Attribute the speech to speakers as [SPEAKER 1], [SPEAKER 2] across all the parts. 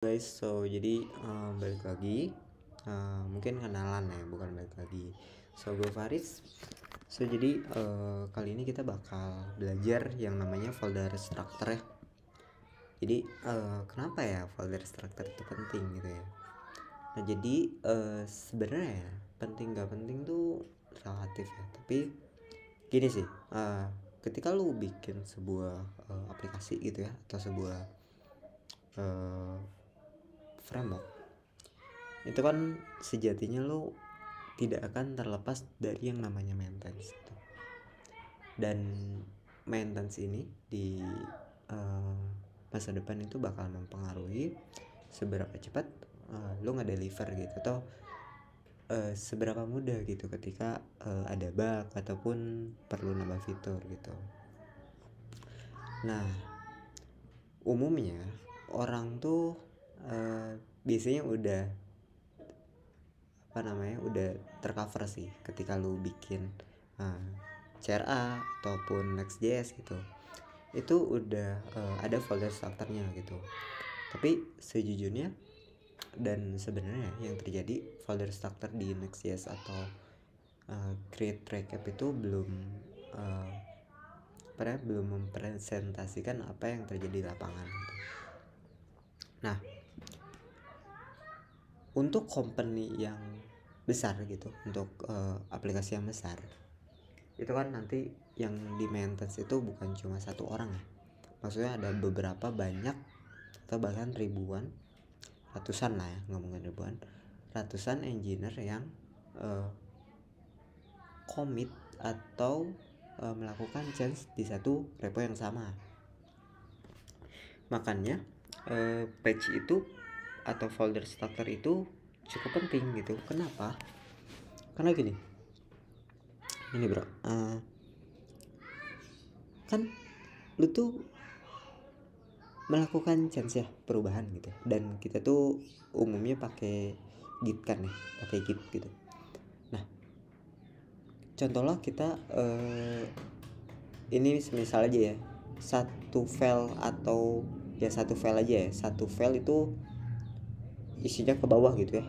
[SPEAKER 1] Guys, so jadi balik lagi, mungkin kenalan ya, bukan balik lagi. So gue Faris. So jadi kali ini kita bakal belajar yang namanya folder structure ya. Jadi kenapa ya folder structure itu penting gitu ya? Nah jadi sebenarnya penting gak penting tuh relatif ya. Tapi gini sih, ketika lu bikin sebuah aplikasi gitu ya, atau sebuah framework, itu kan sejatinya lo tidak akan terlepas dari yang namanya maintenance gitu. Dan maintenance ini di masa depan itu bakal mempengaruhi seberapa cepat lo nge-deliver gitu, atau seberapa mudah gitu ketika ada bug ataupun perlu nambah fitur gitu. Nah, umumnya orang tuh biasanya udah udah tercover sih ketika lu bikin CRA ataupun Next.js gitu. Itu udah ada folder structure-nya gitu. Tapi sejujurnya dan sebenarnya yang terjadi, folder structure di Next.js atau create recap itu belum mempresentasikan apa yang terjadi di lapangan gitu. Nah, untuk company yang besar gitu, untuk aplikasi yang besar, itu kan nanti yang di maintenance itu bukan cuma satu orang ya, maksudnya ada beberapa banyak atau bahkan ribuan, ratusan lah ya, ngomongin ribuan, ratusan engineer yang commit atau melakukan change di satu repo yang sama. Makanya patch itu atau folder structure itu cukup penting gitu. Kenapa? Karena gini bro, kan lu tuh melakukan change ya, perubahan gitu, dan kita tuh umumnya pakai Git kan ya, pakai Git gitu. Nah, contohnya kita ini misal aja ya, satu file atau ya satu file aja ya, satu file itu isinya ke bawah gitu ya,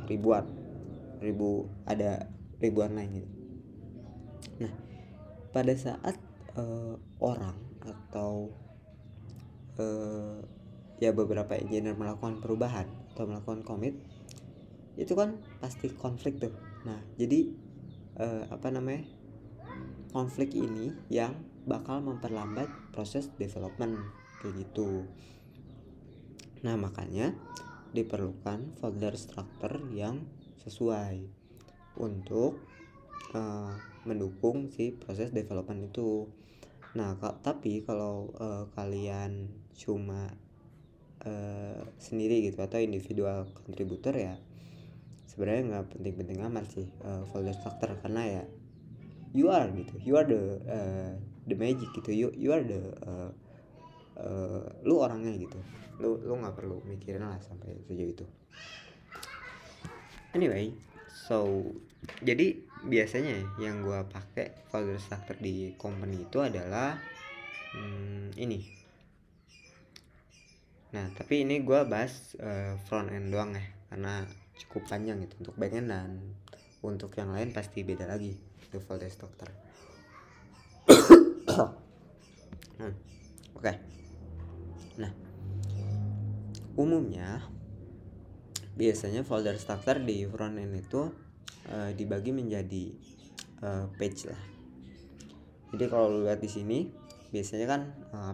[SPEAKER 1] ada ribuan lain gitu. Nah, pada saat orang atau ya beberapa engineer melakukan perubahan atau melakukan commit, itu kan pasti konflik tuh. Nah, jadi konflik ini yang bakal memperlambat proses development kayak gitu. Nah, makanya diperlukan folder structure yang sesuai untuk mendukung si proses development itu. Nah, tapi kalau kalian cuma sendiri gitu atau individual contributor, ya sebenarnya nggak penting-penting amat sih folder structure, karena ya you are the magic gitu, you are the lu orangnya gitu, lu nggak perlu mikirin lah sampai sejauh itu. Anyway, so jadi biasanya yang gua pakai folder structure di company itu adalah ini. Nah, tapi ini gua bahas front end doang ya, karena cukup panjang gitu untuk back end, dan untuk yang lain pasti beda lagi itu folder structure. Oke. Nah, umumnya biasanya folder structure di front end itu dibagi menjadi page lah. Jadi kalau lu lihat di sini, biasanya kan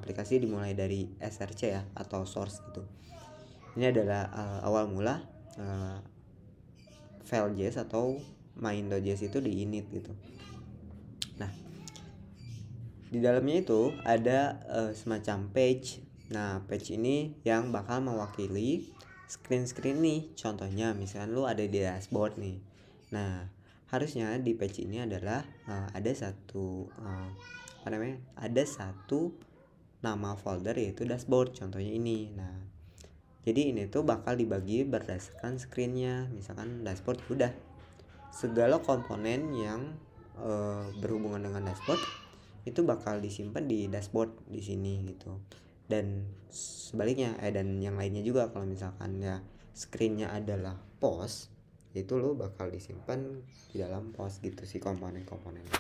[SPEAKER 1] aplikasi dimulai dari SRC ya, atau source gitu. Ini adalah awal mula file JS atau main.js itu di init gitu. Nah, di dalamnya itu ada semacam page. Nah, page ini yang bakal mewakili screen nih. Contohnya misalkan lu ada di dashboard nih. Nah, harusnya di page ini adalah ada satu nama folder, yaitu dashboard, contohnya ini. Nah, jadi ini tuh bakal dibagi berdasarkan screennya. Misalkan dashboard, udah segala komponen yang berhubungan dengan dashboard itu bakal disimpan di dashboard di sini gitu. Dan sebaliknya dan yang lainnya juga, kalau misalkan ya screennya adalah POS, itu lo bakal disimpan di dalam POS gitu sih komponen-komponennya.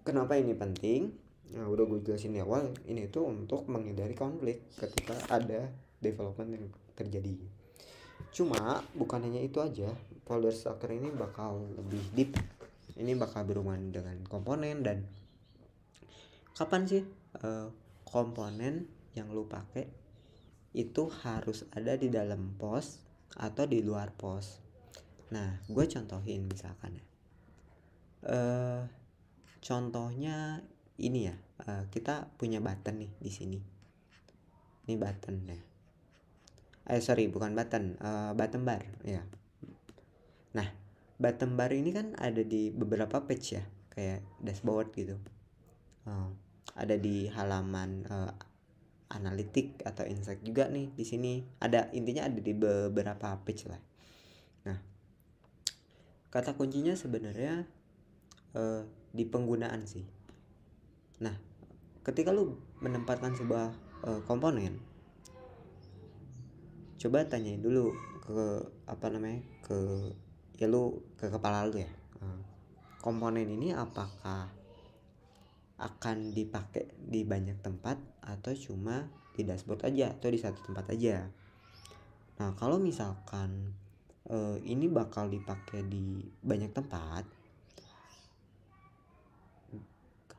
[SPEAKER 1] Kenapa ini penting? Nah, udah gue jelasin di awal, ini tuh untuk menghindari konflik ketika ada development yang terjadi. Cuma bukan hanya itu aja, folder structure ini bakal lebih deep. Ini bakal berhubungan dengan komponen dan kapan sih komponen yang lu pakai itu harus ada di dalam POS atau di luar POS. Nah, gue contohin misalkan ya. Contohnya ini ya, kita punya button nih di sini. Ini button ya. Sorry, bukan button, button bar ya. Nah, button bar ini kan ada di beberapa page ya, kayak dashboard gitu. Ada di halaman analitik atau insight juga nih di sini. Ada, intinya ada di beberapa page lah. Nah, kata kuncinya sebenarnya di penggunaan sih. Nah, ketika lu menempatkan sebuah komponen, coba tanyain dulu ke ke kepala lu ya. Komponen ini apakah akan dipakai di banyak tempat atau cuma di dashboard aja atau di satu tempat aja. Nah, kalau misalkan ini bakal dipakai di banyak tempat,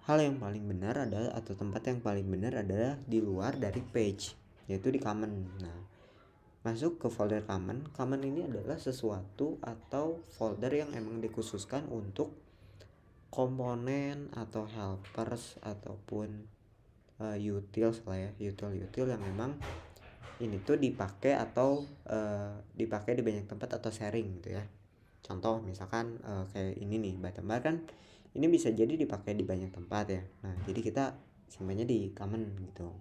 [SPEAKER 1] hal yang paling benar adalah, atau tempat yang paling benar adalah di luar dari page, yaitu di common. Nah, masuk ke folder common. Common ini adalah sesuatu atau folder yang emang dikhususkan untuk komponen atau helpers ataupun utils lah ya, util yang memang ini tuh dipakai atau dipakai di banyak tempat atau sharing gitu ya. Contoh misalkan kayak ini nih, button bar kan ini bisa jadi dipakai di banyak tempat ya. Nah, jadi kita simpannya di common gitu.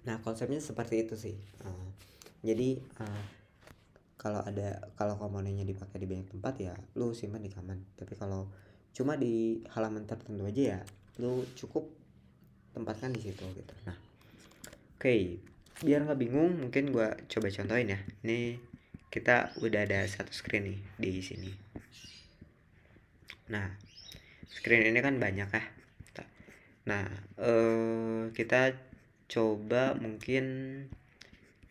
[SPEAKER 1] Nah, konsepnya seperti itu sih. Jadi kalau komponennya dipakai di banyak tempat ya lu simpan di common. Tapi kalau cuma di halaman tertentu aja ya lu cukup tempatkan di situ gitu. Nah, oke, biar nggak bingung mungkin gua coba contohin ya. Ini kita udah ada satu screen nih di sini. Nah, screen ini kan banyak ya. Nah, kita coba mungkin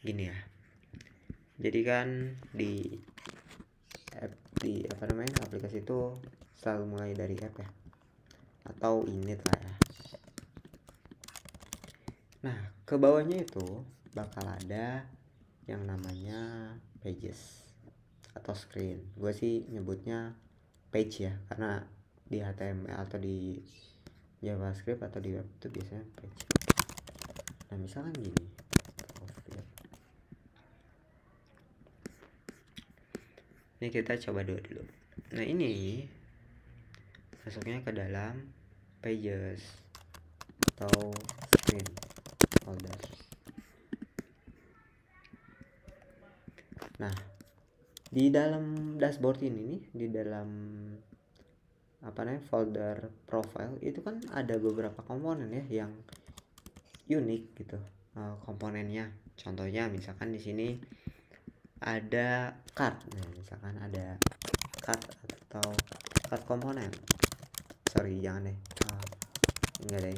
[SPEAKER 1] gini ya. Jadi kan di aplikasi itu selalu mulai dari app ya, atau init lah ya. Nah, ke bawahnya itu bakal ada yang namanya pages atau screen. Gue sih nyebutnya page ya, karena di HTML atau di JavaScript atau di web itu biasanya page. Nah, misalkan gini, ini kita coba dulu. Nah, ini masuknya ke dalam pages atau screen folder. Nah, di dalam dashboard ini nih, di dalam folder profile itu kan ada beberapa komponen ya yang unik gitu komponennya. Contohnya misalkan di sini ada card. Nah, misalkan ada card atau card komponen. Sorry, jangan deh. Enggak deh.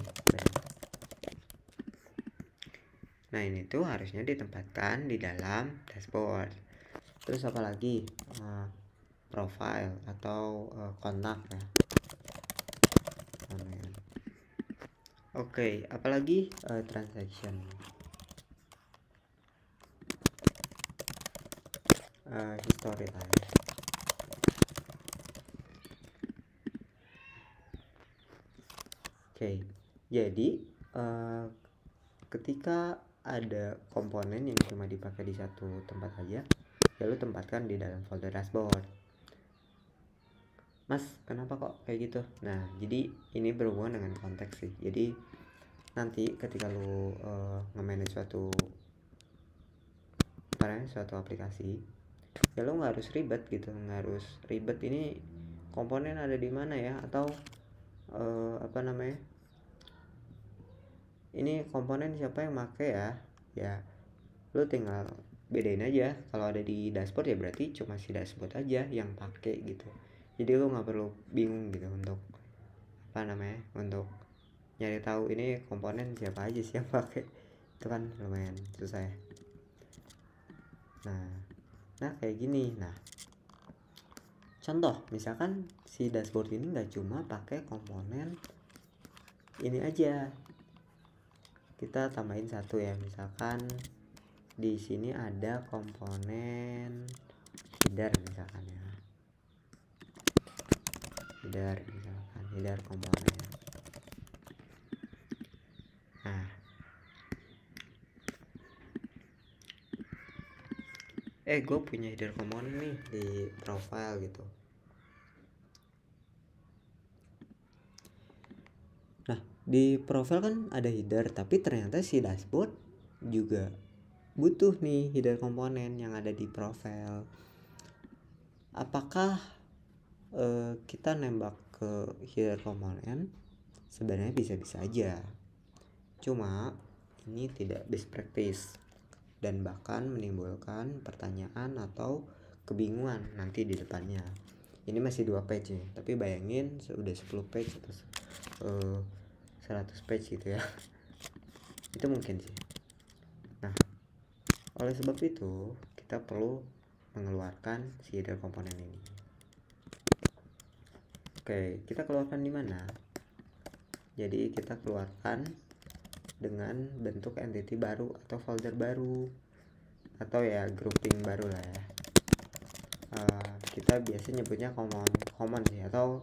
[SPEAKER 1] Nah, ini tuh harusnya ditempatkan di dalam dashboard. Terus apa lagi? Profile atau kontak ya. Oke, apalagi transaction. History lah ya. Oke, jadi ketika ada komponen yang cuma dipakai di satu tempat aja, ya lu tempatkan di dalam folder dashboard. Mas, kenapa kok kayak gitu? Nah, jadi ini berhubungan dengan konteks sih. Jadi nanti ketika lu nge-manage suatu aplikasi, ya lu nggak harus ribet gitu, ini komponen ada di mana ya, atau ini komponen siapa yang make ya lu tinggal bedain aja. Kalau ada di dashboard ya berarti cuma si dashboard aja yang pakai gitu. Jadi lu nggak perlu bingung gitu untuk untuk nyari tahu ini komponen siapa aja sih yang pakai. Itu kan lumayan susah ya. Nah kayak gini. Nah contoh misalkan si dashboard ini nggak cuma pakai komponen ini aja, kita tambahin satu ya. Misalkan di sini ada komponen header misalkan ya, header komponen. Nah gue punya header komponen nih di profile gitu. Nah di profile kan ada header, tapi ternyata si dashboard juga butuh nih header komponen yang ada di profile. Apakah kita nembak ke header komponen? Sebenarnya bisa-bisa aja, cuma ini tidak best practice dan bahkan menimbulkan pertanyaan atau kebingungan nanti di depannya. Ini masih 2 page nih, tapi bayangin udah 10 page atau 100 page gitu ya. Itu mungkin sih. Nah oleh sebab itu kita perlu mengeluarkan si header komponen ini. Oke, kita keluarkan di mana? Jadi kita keluarkan dengan bentuk entity baru atau folder baru atau ya grouping baru lah ya. Kita biasanya nyebutnya common sih, atau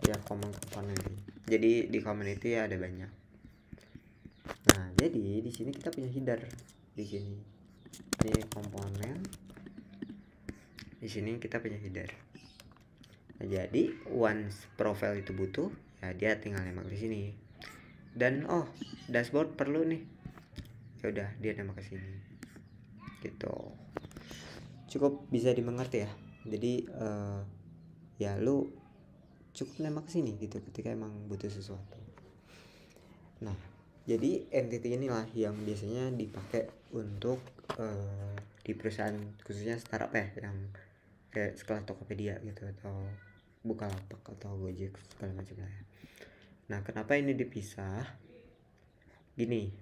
[SPEAKER 1] ya common component. Jadi di common itu ya ada banyak. Nah jadi di sini kita punya header di sini. Ini komponen. Di sini kita punya header. Nah, jadi once profile itu butuh, ya dia tinggal nembak di sini. Dan dashboard perlu nih, ya udah dia nembak ke sini. Gitu. Cukup bisa dimengerti ya. Jadi ya lu cukup nembak ke sini gitu ketika emang butuh sesuatu. Nah, jadi entity inilah yang biasanya dipakai untuk di perusahaan khususnya startup ya, yang kayak sekelas Tokopedia gitu atau Bukalapak atau Gojek segala macam lah ya. Nah kenapa ini dipisah? Gini,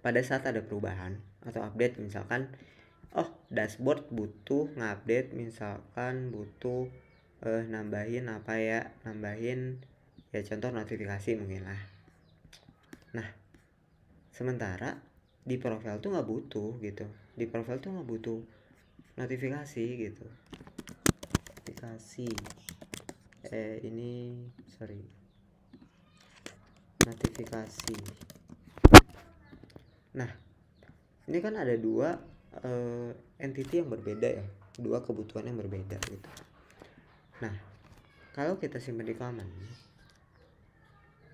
[SPEAKER 1] pada saat ada perubahan atau update, misalkan dashboard butuh ngupdate, misalkan butuh nambahin ya contoh notifikasi mungkin lah. Nah sementara di profile tuh nggak butuh gitu, di profile tuh nggak butuh notifikasi gitu. Notifikasi. Nah ini kan ada dua entity yang berbeda ya, dua kebutuhan yang berbeda gitu. Nah kalau kita simpan di common,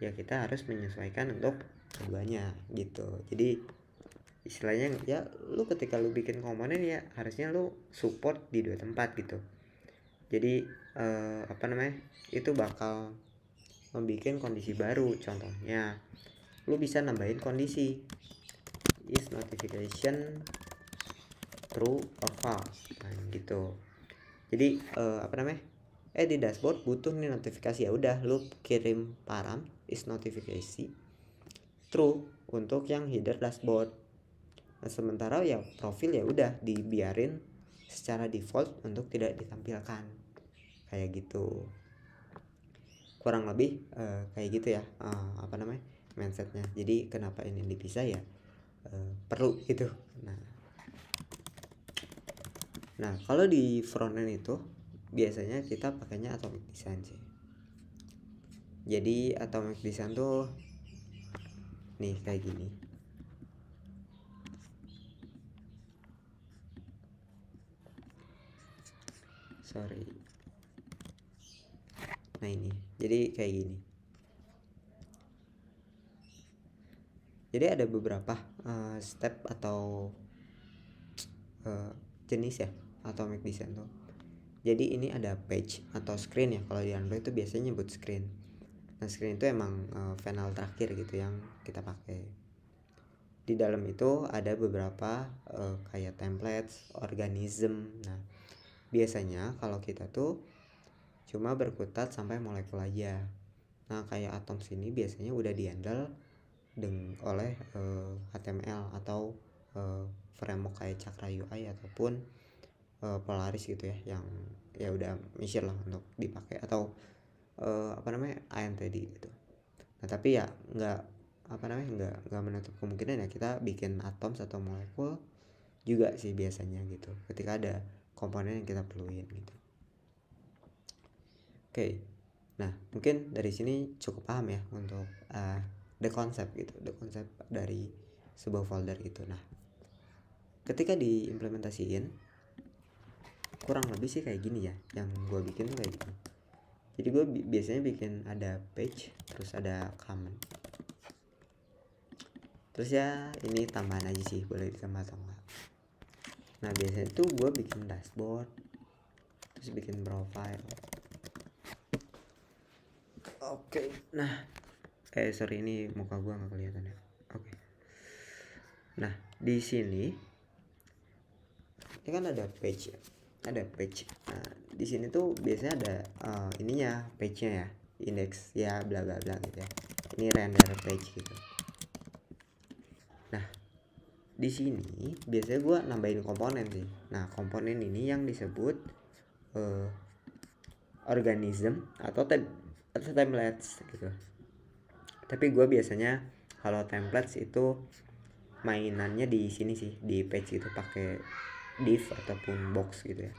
[SPEAKER 1] ya kita harus menyesuaikan untuk keduanya gitu. Jadi istilahnya ya lu ketika lu bikin komponen ya harusnya lu support di dua tempat gitu. Jadi itu bakal membuat kondisi baru. Contohnya lu bisa nambahin kondisi is notification true or false, nah gitu. Jadi di dashboard butuh nih notifikasi, ya udah lu kirim param is notification true untuk yang header dashboard. Nah sementara ya profil ya udah dibiarin secara default untuk tidak ditampilkan, kayak gitu. Kurang lebih kayak gitu ya mindsetnya. Jadi kenapa ini dipisah ya perlu gitu. Nah kalau di front end itu biasanya kita pakainya atomic design sih. Jadi atomic design tuh nih kayak gini. Nah ini jadi kayak gini. Jadi ada beberapa step atau jenis ya atomic design tuh. Jadi ini ada page atau screen ya, kalau di Android itu biasanya nyebut screen. Nah screen itu emang final terakhir gitu yang kita pakai. Di dalam itu ada beberapa kayak templates, organism. Nah biasanya kalau kita tuh cuma berkutat sampai molekul aja. Nah kayak atom sini biasanya udah dihandle oleh HTML atau framework kayak Cakra UI ataupun Polaris gitu ya, yang ya udah mature lah untuk dipakai, atau ANTD gitu. Nah tapi ya nggak menutup kemungkinan ya kita bikin atom atau molekul juga sih biasanya gitu, ketika ada komponen yang kita perluin gitu. Oke, nah mungkin dari sini cukup paham ya untuk the concept dari sebuah folder gitu. Nah ketika diimplementasiin kurang lebih sih kayak gini ya, yang gue bikin tuh kayak gini. Jadi gue biasanya bikin ada page, terus ada comment, terus ya ini tambahan aja sih, boleh ditambah atau enggak. Nah biasanya tuh gue bikin dashboard, terus bikin profile. Oke, nah sorry ini muka gue nggak kelihatan ya. Oke. Nah di sini ini kan ada page ya, ada page. Nah di sini tuh biasanya ada ininya, page-nya ya, index ya, bla bla bla gitu ya. Ini render page gitu. Nah di sini biasanya gue nambahin komponen sih. Nah komponen ini yang disebut organism atau templates gitu. Tapi gue biasanya kalau templates itu mainannya di sini sih, di page itu pakai div ataupun box gitu ya.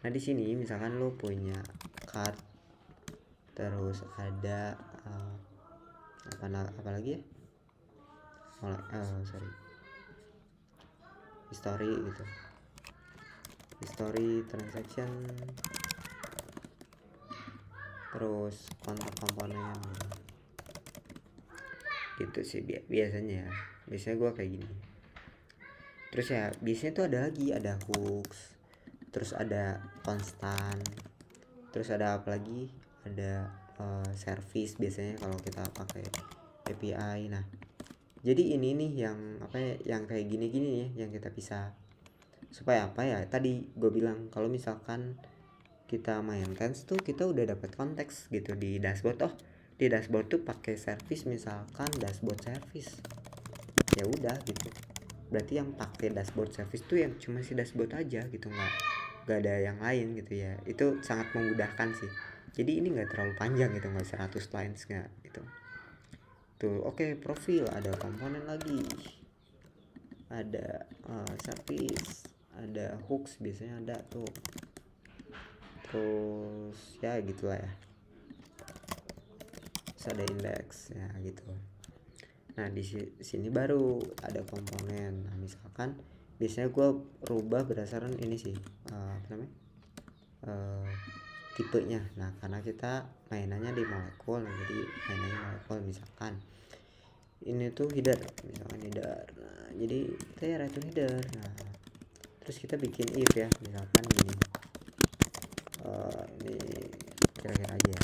[SPEAKER 1] Nah di sini misalkan lo punya card, terus ada apa lagi ya, history gitu, history transaction, terus kontak komponen gitu sih biasanya gue kayak gini. Terus ya biasanya tuh ada lagi, ada hooks, terus ada constant, terus ada apa lagi, ada service biasanya kalau kita pakai API. Nah jadi ini nih yang yang kayak gini-gini ya, yang kita bisa supaya apa ya, tadi gue bilang kalau misalkan kita mainkan tuh kita udah dapat konteks gitu di dashboard. Oh di dashboard tuh pakai service, misalkan dashboard service, ya udah gitu, berarti yang pakai dashboard service tuh yang cuma si dashboard aja gitu, nggak ada yang lain gitu ya. Itu sangat memudahkan sih, jadi ini nggak terlalu panjang gitu, nggak 100 lines nggak gitu tuh. Oke, profil ada komponen lagi, ada service, ada hooks biasanya ada tuh, terus ya gitulah ya, terus ada index ya gitu. Nah di sini baru ada komponen. Nah misalkan biasanya gue rubah berdasarkan ini sih tipenya. Nah karena kita mainannya di molekul, nah jadi mainannya molekul. Misalkan ini tuh header, misalkan header, nah jadi kita ya return header. Nah terus kita bikin if ya, misalkan gini, ini kira-kira aja ya,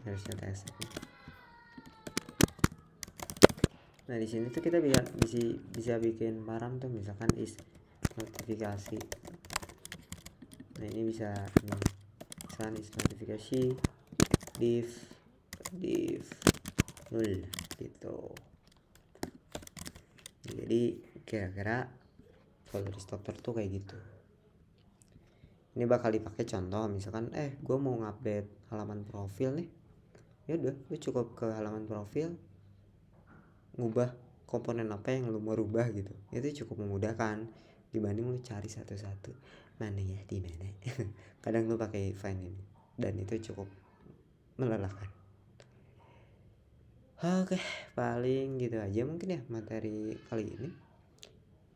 [SPEAKER 1] harusnya tes. Nah di sini tuh kita bisa bikin param tuh, misalkan is notifikasi. Nah ini bisa misalkan is notifikasi div null gitu. Jadi kira-kira folder structure tuh kayak gitu. Ini bakal dipakai contoh, misalkan gue mau ngupdate halaman profil nih, ya udah lu cukup ke halaman profil, ngubah komponen apa yang lu mau rubah gitu. Itu cukup memudahkan dibanding lu cari satu-satu mana ya di mana. Kadang lu pakai find ini dan itu cukup melelahkan. Oke, paling gitu aja mungkin ya materi kali ini.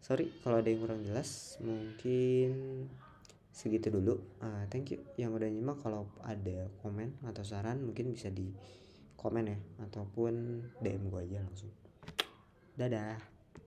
[SPEAKER 1] Sorry kalau ada yang kurang jelas, mungkin segitu dulu. Thank you yang udah nyimak. Kalau ada komen atau saran mungkin bisa di komen ya, ataupun DM gue aja langsung. Dadah.